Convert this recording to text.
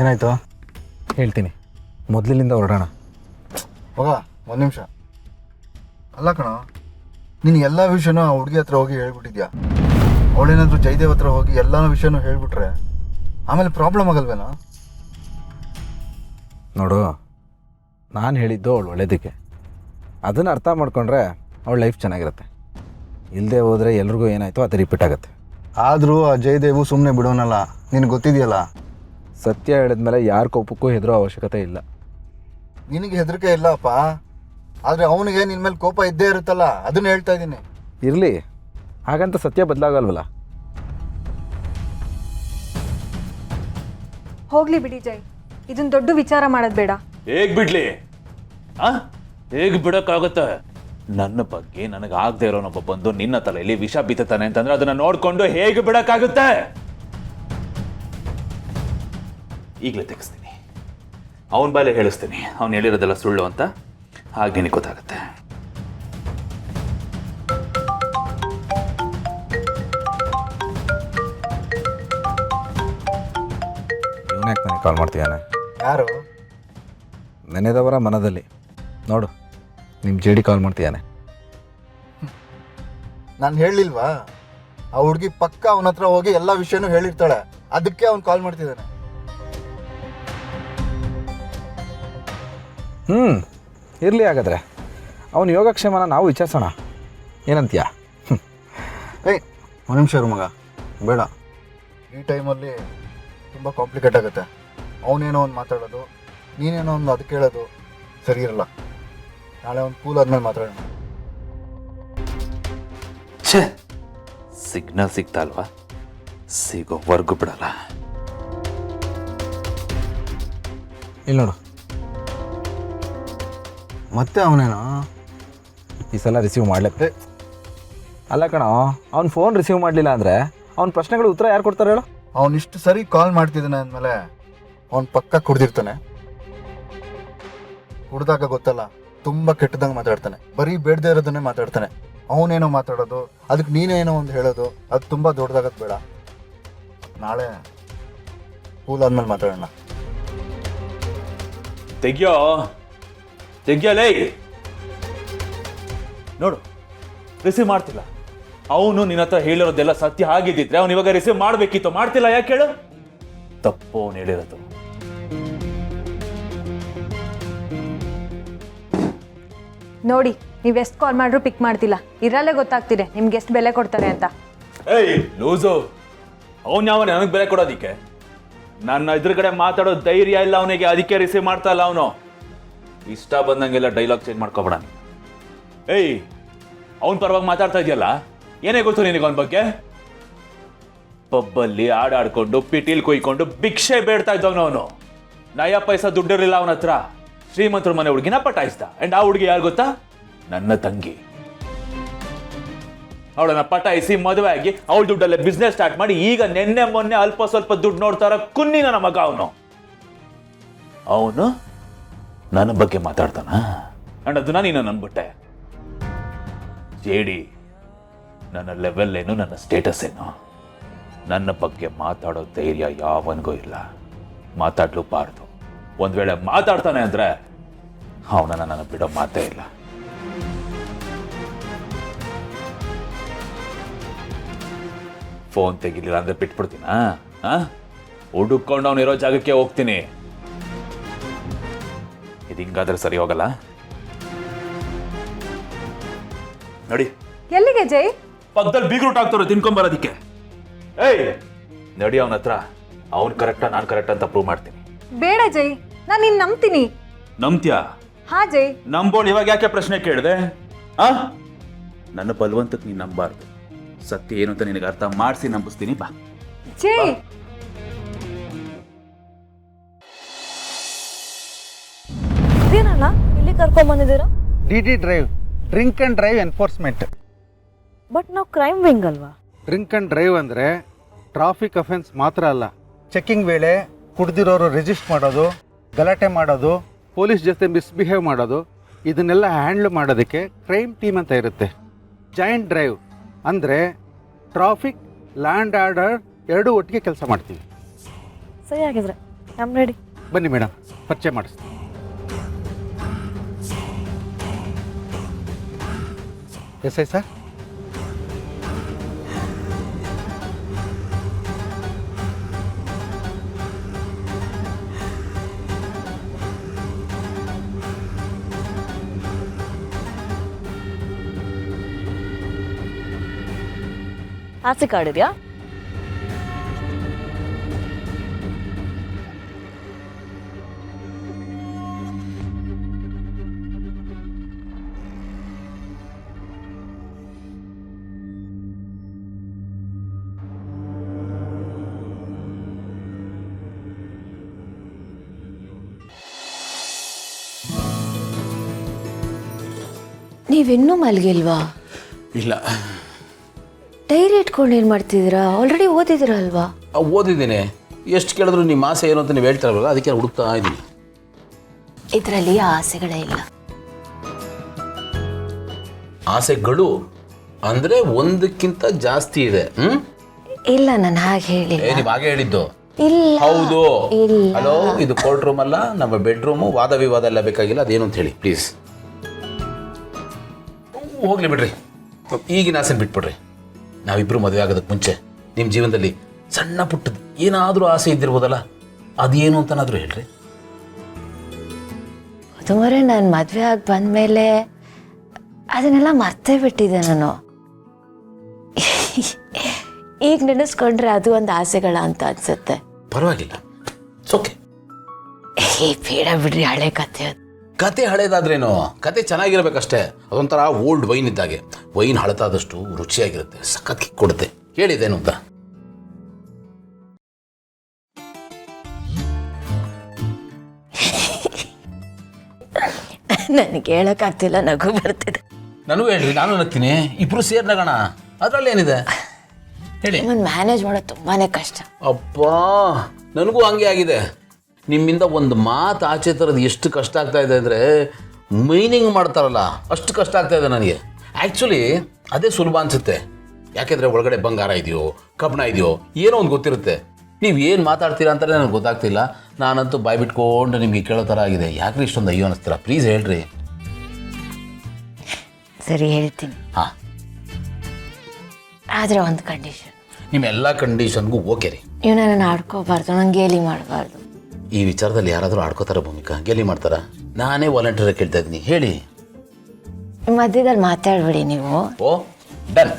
ಏನಾಯ್ತು ಹೇಳ್ತೀನಿ, ಮೊದಲಿನಿಂದ ಹೊರಡೋಣ. ಹೋಗ ಒಂದು ನಿಮಿಷ. ಅಲ್ಲ ಕಣ, ನೀನು ಎಲ್ಲ ವಿಷಯನೂ ಆ ಹುಡುಗಿ ಹತ್ರ ಹೋಗಿ ಹೇಳ್ಬಿಟ್ಟಿದ್ಯಾ. ಅವಳೇನಾದರೂ ಜಯದೇವ್ ಹತ್ರ ಹೋಗಿ ಎಲ್ಲ ವಿಷಯನೂ ಹೇಳ್ಬಿಟ್ರೆ ಆಮೇಲೆ ಪ್ರಾಬ್ಲಮ್ ಆಗಲ್ವೇನೋ? ನೋಡು, ನಾನು ಹೇಳಿದ್ದು ಅವಳು ಒಳ್ಳೇದಕ್ಕೆ. ಅದನ್ನು ಅರ್ಥ ಮಾಡ್ಕೊಂಡ್ರೆ ಅವಳ ಲೈಫ್ ಚೆನ್ನಾಗಿರುತ್ತೆ. ಇಲ್ಲದೆ ಹೋದರೆ ಎಲ್ರಿಗೂ ಏನಾಯಿತು ಅದು ರಿಪೀಟ್ ಆಗುತ್ತೆ. ಆದರೂ ಆ ಜಯದೇವು ಸುಮ್ಮನೆ ಬಿಡೋನಲ್ಲ, ನಿನಗೆ ಗೊತ್ತಿದೆಯಲ್ಲ. ಸತ್ಯ ಹೇಳಿದ್ಮೇಲೆ ಯಾರ ಕೋಪಕ್ಕೂ ಹೆದರೋ ಅವಶ್ಯಕತೆ ಇಲ್ಲ. ನಿನಗೆ ಹೆದರಿಕೆ ಇಲ್ಲಪ್ಪ, ಆದರೆ ಅವನಿಗೆ ನಿನ್ನ ಮೇಲೆ ಕೋಪ ಇದ್ದೇ ಇರುತ್ತಲ್ಲ, ಅದನ್ನು ಹೇಳ್ತಾ ಇದ್ದೀನಿ. ಇರಲಿ, ಹಾಗಂತ ಸತ್ಯ ಬದಲಾಗಲ್ವಲ್ಲ. ಹೋಗ್ಲಿ ಬಿಡಿ ಜೈ, ಇದನ್ನ ದೊಡ್ಡ ವಿಚಾರ ಮಾಡೋದು ಬೇಡ. ಹೇಗ್ ಬಿಡ್ಲಿ? ಹೇಗ್ ಬಿಡಕ್ಕಾಗುತ್ತೆ? ನನ್ನ ಬಗ್ಗೆ ನನಗೆ ಆಗದೆ ಇರೋನೊಬ್ಬ ಬಂದು ನಿನ್ನ ತಲೆಯಲ್ಲಿ ವಿಷ ಬಿತ್ತಾನೆ ಅಂತಂದ್ರೆ ಅದನ್ನ ನೋಡ್ಕೊಂಡು ಹೇಗೆ ಬಿಡಕ್ಕಾಗುತ್ತೆ? ಈಗಲೇ ತೆಗಿಸ್ತೀನಿ, ಅವನ ಬಾಯಲ್ಲಿ ಹೇಳಿಸ್ತೀನಿ ಅವ್ನು ಹೇಳಿರೋದೆಲ್ಲ ಸುಳ್ಳು ಅಂತ. ಹಾಗೆ ನಿನಗೆ ಗೊತ್ತಾಗುತ್ತೆ. ಇವನ್ಯಾಕೆ ನನಗೆ ಕಾಲ್ ಮಾಡ್ತೀಯಾನೆ? ಯಾರು? ನೆನೆದವರ ಮನದಲ್ಲಿ ನೋಡು, ನಿಮ್ಮ ಜೇಡಿ ಕಾಲ್ ಮಾಡ್ತೀಯಾನೆ. ನಾನು ಹೇಳಿಲ್ವಾ? ಆ ಹುಡುಗಿ ಪಕ್ಕ ಅವನ ಹತ್ರ ಹೋಗಿ ಎಲ್ಲ ವಿಷಯನೂ ಹೇಳಿರ್ತಾಳೆ, ಅದಕ್ಕೆ ಅವ್ನು ಕಾಲ್ ಮಾಡ್ತಿದ್ದಾನೆ. ಇರಲಿ, ಹಾಗಾದರೆ ಅವನ ಯೋಗಕ್ಷೇಮನ ನಾವು ವಿಚಾರಿಸೋಣ. ಏನಂತೀಯ? ಏಯ್ ಒಂದು ನಿಮಿಷ ಮಗ, ಬೇಡ. ಈ ಟೈಮಲ್ಲಿ ತುಂಬ ಕಾಂಪ್ಲಿಕೇಟ್ ಆಗುತ್ತೆ. ಅವನೇನೋ ಒಂದು ಮಾತಾಡೋದು, ನೀನೇನೋ ಒಂದು ಅದಕ್ಕೆ ಹೇಳೋದು ಸರಿ ಇರಲ್ಲ. ನಾಳೆ ಒಂದು ಕೂಲ್ ಆದ್ಮೇಲೆ ಮಾತಾಡೋಣ. ಛೇ, ಸಿಗ್ನಲ್ ಸಿಗ್ತಾ ಅಲ್ವಾ? ಸಿಗೋವರೆಗೂ ಬಿಡಲ್ಲ. ಇಲ್ಲಿ ನೋಡು, ಮತ್ತೆ ಅವನೇನೋ ಈ ಸಲ ರಿಸೀವ್ ಮಾಡಲೇ. ಅಲ್ಲ ಕಣೋ, ಅವ್ನು ಫೋನ್ ರಿಸೀವ್ ಮಾಡಲಿಲ್ಲ ಅಂದರೆ ಅವ್ನ ಪ್ರಶ್ನೆಗಳು ಉತ್ತರ ಯಾರು ಕೊಡ್ತಾರೆ ಹೇಳು? ಅವನಿಷ್ಟು ಸರಿ ಕಾಲ್ ಮಾಡ್ತಿದ್ದಾನೆ ಅಂದಮೇಲೆ ಅವ್ನು ಪಕ್ಕ ಕುಡ್ದಿರ್ತಾನೆ. ಕುಡ್ದಾಗ ಗೊತ್ತಲ್ಲ, ತುಂಬ ಕೆಟ್ಟದಂಗೆ ಮಾತಾಡ್ತಾನೆ, ಬರೀ ಬೇಡದೇ ಇರೋದನ್ನೇ ಮಾತಾಡ್ತಾನೆ. ಅವನೇನೋ ಮಾತಾಡೋದು, ಅದಕ್ಕೆ ನೀನೇನೋ ಒಂದು ಹೇಳೋದು, ಅದು ತುಂಬ ದೊಡ್ಡದಾಗತ್ತೆ. ಬೇಡ, ನಾಳೆ ಕೂಲ್ ಆದ್ಮೇಲೆ ಮಾತಾಡೋಣ. ತೆಗಿಯೋಲೇ. ನೋಡು, ರಿಸೀವ್ ಮಾಡ್ತಿಲ್ಲ. ಅವನು ನಿನ್ನ ಹತ್ರ ಹೇಳಿರೋದೆಲ್ಲ ಸತ್ಯ ಆಗಿದ್ದಿದ್ರೆ ಅವನು ಇವಾಗ ರಿಸೀವ್ ಮಾಡಬೇಕಿತ್ತು, ಮಾಡ್ತಿಲ್ಲ. ಯಾಕೆ ಹೇಳು? ತಪ್ಪು ಅವನು ಹೇಳಿರೋದು. ನೋಡಿ, ನೀವು ಎಷ್ಟು ಕಾಲ್ ಮಾಡ್ರೂ ಪಿಕ್ ಮಾಡ್ತಿಲ್ಲ. ಇರಲ್ಲೇ ಗೊತ್ತಾಗ್ತಿದೆ ನಿಮ್ಗೆ ಎಷ್ಟು ಬೆಲೆ ಕೊಡ್ತಾರೆ ಅಂತ. ಏಯ್ ಲೂಸು, ಅವನು ಯಾವ ನನಗೆ ಬೆಲೆ ಕೊಡೋದಿಕ್ಕೆ? ನನ್ನ ಎದುರುಗಡೆ ಮಾತಾಡೋ ಧೈರ್ಯ ಇಲ್ಲ ಅವನಿಗೆ, ಅದಕ್ಕೆ ರಿಸೀವ್ ಮಾಡ್ತಾ ಇಲ್ಲ ಅವನು. ಇಷ್ಟ ಬಂದಂಗೆಲ್ಲ ಡೈಲಾಗ್ ಚೇಂಜ್ ಮಾಡ್ಕೊಬೇಡ. ಏಯ್, ಅವನ ಪರವಾಗಿ ಮಾತಾಡ್ತಾ ಇದೆಯಲ್ಲ, ಏನೇ ಗೊತ್ತು ನಿನಗೆ ಅವನ ಬಗ್ಗೆ? ಪಬ್ಬಲ್ಲಿ ಆಡಾಡ್ಕೊಂಡು ಪಿಟೀಲ್ ಕೊಯ್ಕೊಂಡು ಭಿಕ್ಷೆ ಬೇಡ್ತಾ ಇದ್ದವನು ಅವನು. ನಯ ಪೈಸಾ ದುಡ್ಡಿರಲಿಲ್ಲ ಅವನ ಹತ್ರ. ಶ್ರೀಮಂತರ ಮನೆ ಹುಡುಗಿನ ಪಟಾಯಿಸ್ದ. ಅಂಡ್ ಆ ಹುಡುಗಿ ಯಾರು ಗೊತ್ತಾ? ನನ್ನ ತಂಗಿ. ಅವಳನ್ನ ಪಟಾಯಿಸಿ ಮದುವೆ ಆಗಿ ಅವಳ ದುಡ್ಡಲ್ಲೇ ಬಿಸ್ನೆಸ್ ಸ್ಟಾರ್ಟ್ ಮಾಡಿ ಈಗ ನಿನ್ನೆ ಮೊನ್ನೆ ಅಲ್ಪ ಸ್ವಲ್ಪ ದುಡ್ಡು ನೋಡ್ತಾರ ಕುನ್ನಿ ನನ್ನ ಮಗ ಅವನು. ಅವನು ನನ್ನ ಬಗ್ಗೆ ಮಾತಾಡ್ತಾನ. ಅಂಡ್ ಅದನ್ನ ನೀನು ನಂಬಿಟ್ಟೆ. ಜೇಡಿ, ನನ್ನ ಲೆವೆಲ್ ಏನು, ನನ್ನ ಸ್ಟೇಟಸ್ ಏನು? ನನ್ನ ಬಗ್ಗೆ ಮಾತಾಡೋ ಧೈರ್ಯ ಯಾವನಿಗೂ ಇಲ್ಲ, ಮಾತಾಡ್ಲೂಬಾರ್ದು. ಒಂದ್ ವೇಳೆ ಮಾತಾಡ್ತಾನೆ ಅಂದ್ರೆ ಅವನನ್ನ ನಾನು ಬಿಡೋ ಮಾತೇ ಇಲ್ಲ. ಫೋನ್ ತೆಗಿಲಿಲ್ಲ ಅಂದ್ರೆ ಬಿಟ್ಬಿಡ್ತೀನ? ಹುಡುಕೊಂಡು ಅವನಿರೋ ಜಾಗಕ್ಕೆ ಹೋಗ್ತೀನಿ. ಇದು ಹಿಂಗಾದ್ರೆ ಸರಿ ಹೋಗಲ್ಲ. ನೋಡಿ, ಎಲ್ಲಿಗೆ ಜೈ? ಪಕ್ಕದಲ್ಲಿ ಬೀಗ್ರೂಟ್ ಆಗ್ತಾರೋ ತಿನ್ಕೊಂಬರೋದಿಕ್ಕೆ. ಏಯ್ ನಡಿ ಅವನ ಹತ್ರ. ಅವ್ನು ಕರೆಕ್ಟಾ ನಾನು ಕರೆಕ್ಟ್ ಅಂತ ಪ್ರೂವ್ ಮಾಡ್ತೀನಿ. ಬೇಡ ಜೈ, ನಾನು ನಿನ್ನ ನಂಬ್ತೀನಿ. ನಂಬ್ತ್ಯಾ? ಹಾ ಜೈ. ನಂಬೋಳು ಇವಾಗ ಯಾಕೆ ಪ್ರಶ್ನೆ ಕೇಳಿದೆ? ನನ್ನ ಬಲವಂತಕ್ಕೆ ನೀನು ನಂಬಾರ್ದು. ಸತ್ಯ ಏನು ಅಂತ ನಿನಗೆ ಅರ್ಥ ಮಾಡಿಸಿ ನಂಬಿಸ್ತೀನಿ. ಬಾ ಜೈ. ಇದೇನಲ್ಲ ಇಲ್ಲಿ ಕರ್ಕೊಂಬಂದಿದ್ದೀರಾ? DD drive, drink and drive enforcement. But ನಾವು ಕ್ರೈಮ್ ವಿಂಗ್ ಅಲ್ವಾ? ಡ್ರಿಂಕ್ ಆ್ಯಂಡ್ ಡ್ರೈವ್ ಅಂದರೆ ಟ್ರಾಫಿಕ್ ಅಫೆನ್ಸ್ ಮಾತ್ರ ಅಲ್ಲ, ಚೆಕಿಂಗ್ ವೇಳೆ ಕುಡ್ದಿರೋರು ರಿಜಿಸ್ಟರ್ ಮಾಡೋದು, ಗಲಾಟೆ ಮಾಡೋದು, ಪೊಲೀಸ್ ಜೊತೆ ಮಿಸ್ಬಿಹೇವ್ ಮಾಡೋದು, ಇದನ್ನೆಲ್ಲ ಹ್ಯಾಂಡ್ಲ್ ಮಾಡೋದಕ್ಕೆ ಕ್ರೈಮ್ ಟೀಮ್ ಅಂತ ಇರುತ್ತೆ. ಜಾಯಿಂಟ್ ಡ್ರೈವ್ ಅಂದರೆ ಟ್ರಾಫಿಕ್, ಲ್ಯಾಂಡ್ ಆರ್ಡರ್ ಎರಡೂ ಒಟ್ಟಿಗೆ ಕೆಲಸ ಮಾಡ್ತೀವಿ. ಸರಿ ಆಗಿದ್ರೆ ಐ ಆಮ್ ರೆಡಿ. ಬನ್ನಿ ಮೇಡಮ್, ಪರಿಚಯ ಮಾಡಿಸ್ತೀನಿ. S I sir. ಆಸೆ ಕಾಡಿದ್ಯಾ? ನೀವಿನ್ನೂ ಮಲಗಿಲ್ವಾ? ಇಲ್ಲ, ಡೈರಿ ಇಟ್ಕೊಂಡು ಏನು ಮಾಡ್ತಿದ್ದೀರಾ? ಆಲ್ರೆಡಿ ಓದಿದಿರಲ್ವಾ? ಓದಿದ್ದೀನಿ. ಎಷ್ಟು ಕೇಳಿದ್ರು ನಿಮ್ಮ ಆಸೆ ಏನು ಅಂತ ನೀವು ಹೇಳ್ತಾರಲ್ಲ, ಅದಕ್ಕೆ ಹುಡುಕ್ತಾ ಇದ್ದೀನಿ. ಇದರಲ್ಲಿ ಆಸೆಗಳೇ ಇಲ್ಲ. ಆಸೆಗಳು ಅಂದರೆ ಒಂದಕ್ಕಿಂತ ಜಾಸ್ತಿ ಇದೆ. ಇಲ್ಲ, ನಾನು ಹಾಗೆ ಹೇಳಿಲ್ಲ. ನೀವು ಹಾಗೆ ಹೇಳಿದ್ದು. ಇಲ್ಲ, ಹೌದು. ಇಲ್ಲ. ಹಲೋ, ಇದು ಕೋರ್ಟ್ ರೂಮ್ ಅಲ್ಲ, ನಮ್ಮ ಬೆಡ್ರೂಮು. ವಾದ ವಿವಾದ ಎಲ್ಲ ಬೇಕಾಗಿಲ್ಲ. ಅದೇನು ಅಂತ ಹೇಳಿ ಪ್ಲೀಸ್. ಹೋಗ್ಲಿ ಬಿಡ್ರಿ, ಈಗಿನ ಆಸೆ ಬಿಟ್ಬಿಡ್ರಿ. ನಾವಿಬ್ಬರು ಮದುವೆ ಆಗೋದಕ್ಕೆ ಮುಂಚೆ ನಿಮ್ಮ ಜೀವನದಲ್ಲಿ ಸಣ್ಣ ಪುಟ್ಟದ್ದು ಏನಾದರೂ ಆಸೆ ಇದ್ದಿರ್ಬೋದಲ್ಲ, ಅದೇನು ಅಂತನಾದರೂ ಹೇಳ್ರಿ. ಮದುವರೆ ನಾನು ಮದುವೆ ಆಗಿ ಬಂದಮೇಲೆ ಅದನ್ನೆಲ್ಲ ಮರ್ತೇ ಬಿಟ್ಟಿದ್ದೆ ನಾನು. ಈಗ ನೆನೆಸ್ಕೊಂಡ್ರೆ ಅದು ಒಂದು ಆಸೆಗಳ ಅಂತ ಅನ್ಸುತ್ತೆ. ಪರವಾಗಿಲ್ಲ, ಓಕೆ. ಬೇಡ ಬಿಡ್ರಿ, ಹಳೆ ಕಥೆ ಅದು. ಕತೆ ಹಳೇದಾದ್ರೇನು, ಕತೆ ಚೆನ್ನಾಗಿರ್ಬೇಕಷ್ಟೇ. ಅದೊಂಥರ ಓಲ್ಡ್ ವೈನ್ ಇದ್ದಾಗೆ. ವೈನ್ ಹಳತಾದಷ್ಟು ರುಚಿಯಾಗಿರುತ್ತೆ, ಸಖತ್ ಕಿಕ್ ಕೊಡುತ್ತೆ. ಹೇಳಿದೇನು ಅಂತ. ನನಗೆ ಹೇಳೋಕ್ಕಾಗ್ತಿಲ್ಲ, ನಗು ಬರ್ತಿದೆ. ನನಗೂ ಹೇಳ್ರಿ, ನಾನು ನಗ್ತೀನಿ. ಇಬ್ರು ಸೇರ್ ನಗೋಣ, ಅದರಲ್ಲಿ ಏನಿದೆ ಹೇಳಿ. ನಿಮ್ಮನ್ನು ಮ್ಯಾನೇಜ್ ಮಾಡೋದು ತುಂಬಾನೇ ಕಷ್ಟ. ಅಪ್ಪಾ, ನನಗೂ ಹಂಗೆ ಆಗಿದೆ. ನಿಮ್ಮಿಂದ ಒಂದು ಮಾತು ಆಚೆ ತರೋದು ಎಷ್ಟು ಕಷ್ಟ ಆಗ್ತಾ ಇದೆ ಅಂದರೆ, ಮೈನಿಂಗ್ ಮಾಡ್ತಾರಲ್ಲ ಅಷ್ಟು ಕಷ್ಟ ಆಗ್ತಾ ಇದೆ ನನಗೆ. ಆ್ಯಕ್ಚುಲಿ ಅದೇ ಸುಲಭ ಅನಿಸುತ್ತೆ. ಯಾಕೆಂದರೆ ಒಳಗಡೆ ಬಂಗಾರ ಇದೆಯೋ ಕಬ್ಬಣ ಇದೆಯೋ ಏನೋ ಒಂದು ಗೊತ್ತಿರುತ್ತೆ. ನೀವು ಏನು ಮಾತಾಡ್ತೀರಾ ಅಂತಲೇ ನನಗೆ ಗೊತ್ತಾಗ್ತಿಲ್ಲ. ನಾನಂತೂ ಬಾಯ್ ಬಿಟ್ಕೊಂಡು ನಿಮಗೆ ಕೇಳೋ ಥರ ಆಗಿದೆ. ಯಾಕ್ರಿ ಇಷ್ಟೊಂದು ಅಯ್ಯೋ ಅನ್ನಿಸ್ತೀರಾ? ಪ್ಲೀಸ್ ಹೇಳ್ರಿ. ಸರಿ, ಹೇಳ್ತೀನಿ. ಹಾಂ, ಆದರೆ ಒಂದು ಕಂಡೀಷನ್. ನಿಮ್ಮ ಎಲ್ಲ ಕಂಡೀಷನ್ಗೂ ಓಕೆ ರೀ. ನೀವು ನನ್ನನ್ನು ಆಡ್ಕೋಬಾರ್ದು, ನಂಗೆ ಗೇಲಿ ಮಾಡಬಾರ್ದು. ಈ ವಿಚಾರದಲ್ಲಿ ಯಾರಾದರೂ ಆಡ್ಕೋತಾರ ಭೂಮಿಕಾ? ಗೇಲಿ ಮಾಡ್ತಾರ? ನಾನೇ ವಾಲಂಟಿಯರ್ ಕೇಳ್ತಾ ಇದ್ದೀನಿ, ಹೇಳಿ. ಮಧ್ಯದಲ್ಲಿ ಮಾತಾಡ್ಬೇಡಿ ನೀವು. ಓ, ಡನ್.